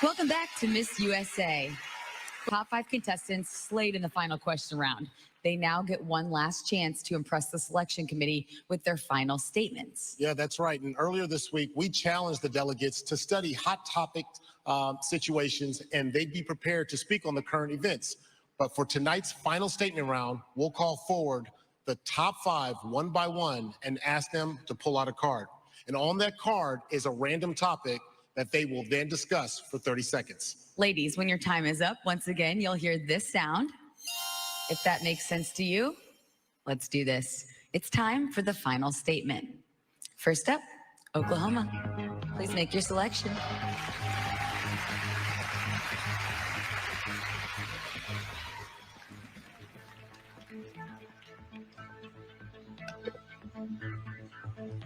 Welcome back to Miss USA. Top 5 contestants slayed in the final question round. They now get one last chance to impress the selection committee with their final statements. Yeah, that's right. And earlier this week, we challenged the delegates to study hot topic situations, and they'd be prepared to speak on the current events. But for tonight's final statement round, we'll call forward the top 5 one by one and ask them to pull out a card. And on that card is a random topic that they will then discuss for 30 seconds. Ladies, when your time is up, once again, you'll hear this sound. If that makes sense to you, let's do this. It's time for the final statement. First up, Oklahoma. Please make your selection.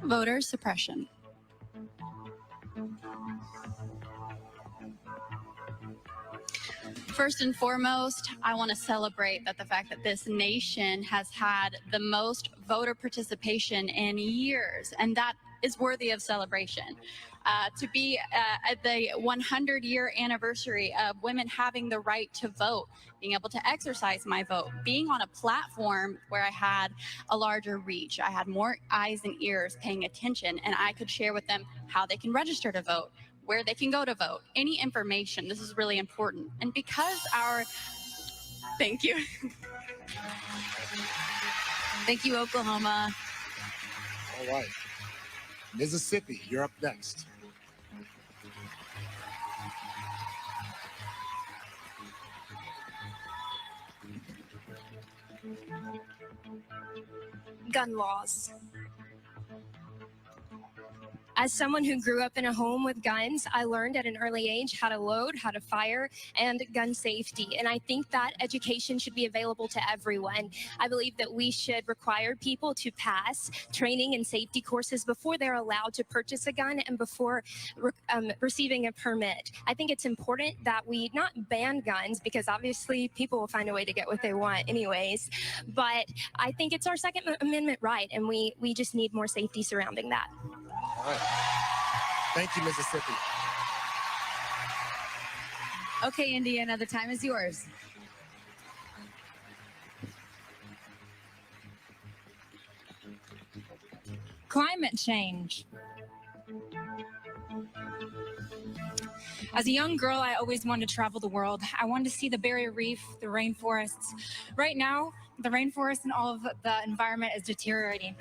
Voter suppression. First and foremost, I want to celebrate the fact that this nation has had the most voter participation in years, and that is worthy of celebration. To be at the 100-year anniversary of women having the right to vote, being able to exercise my vote, being on a platform where I had a larger reach, I had more eyes and ears paying attention, and I could share with them how they can register to vote, where they can go to vote, any information. This is really important. And because thank you. Thank you, Oklahoma. All right. Mississippi, you're up next. Gun laws. As someone who grew up in a home with guns, I learned at an early age how to load, how to fire, and gun safety. And I think that education should be available to everyone. I believe that we should require people to pass training and safety courses before they're allowed to purchase a gun and before receiving a permit. I think it's important that we not ban guns, because obviously people will find a way to get what they want anyways. But I think it's our Second Amendment right, and we just need more safety surrounding that. All right. Thank you, Mississippi. Okay, Indiana, the time is yours. Climate change. As a young girl, I always wanted to travel the world. I wanted to see the barrier reef, the rainforests. Right now, the rainforest and all of the environment is deteriorating.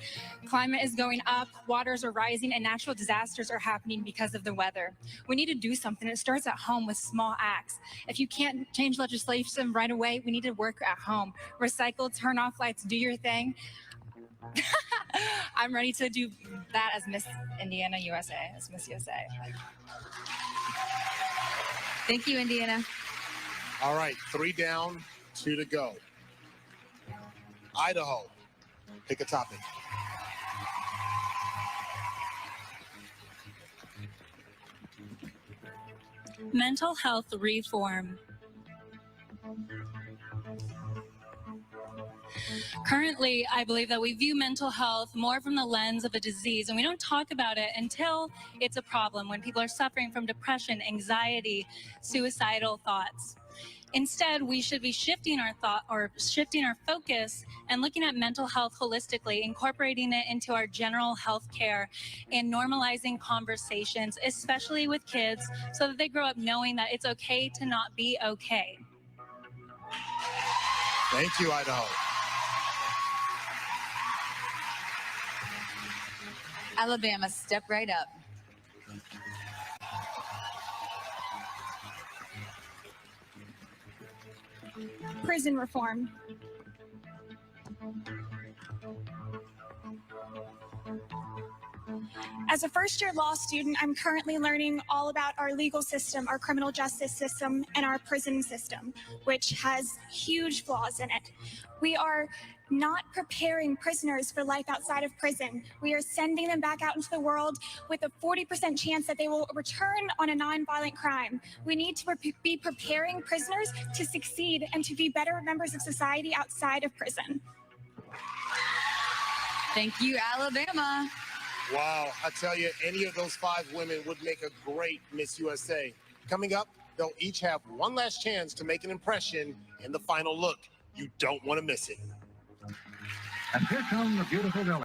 Climate is going up, waters are rising, and natural disasters are happening because of the weather. We need to do something. It starts at home with small acts. If you can't change legislation right away, we need to work at home. Recycle, turn off lights, do your thing. I'm ready to do that as Miss Indiana USA, as Miss USA. Thank you, Indiana. All right, 3 down, 2 to go. Idaho, pick a topic. Mental health reform. Currently, I believe that we view mental health more from the lens of a disease, and we don't talk about it until it's a problem, when people are suffering from depression, anxiety, suicidal thoughts. Instead, we should be shifting our focus and looking at mental health holistically, incorporating it into our general health care and normalizing conversations, especially with kids, so that they grow up knowing that it's okay to not be okay. Thank you, Idaho. Alabama, step right up. Prison reform. As a first-year law student, I'm currently learning all about our legal system, our criminal justice system, and our prison system, which has huge flaws in it. We are not preparing prisoners for life outside of prison. We are sending them back out into the world with a 40% chance that they will return on a nonviolent crime. We need to be preparing prisoners to succeed and to be better members of society outside of prison. Thank you, Alabama. Wow, I tell you, any of those 5 women would make a great Miss USA. Coming up, They'll each have one last chance to make an impression in the final look. You don't want to miss it. And here come the beautiful Billy.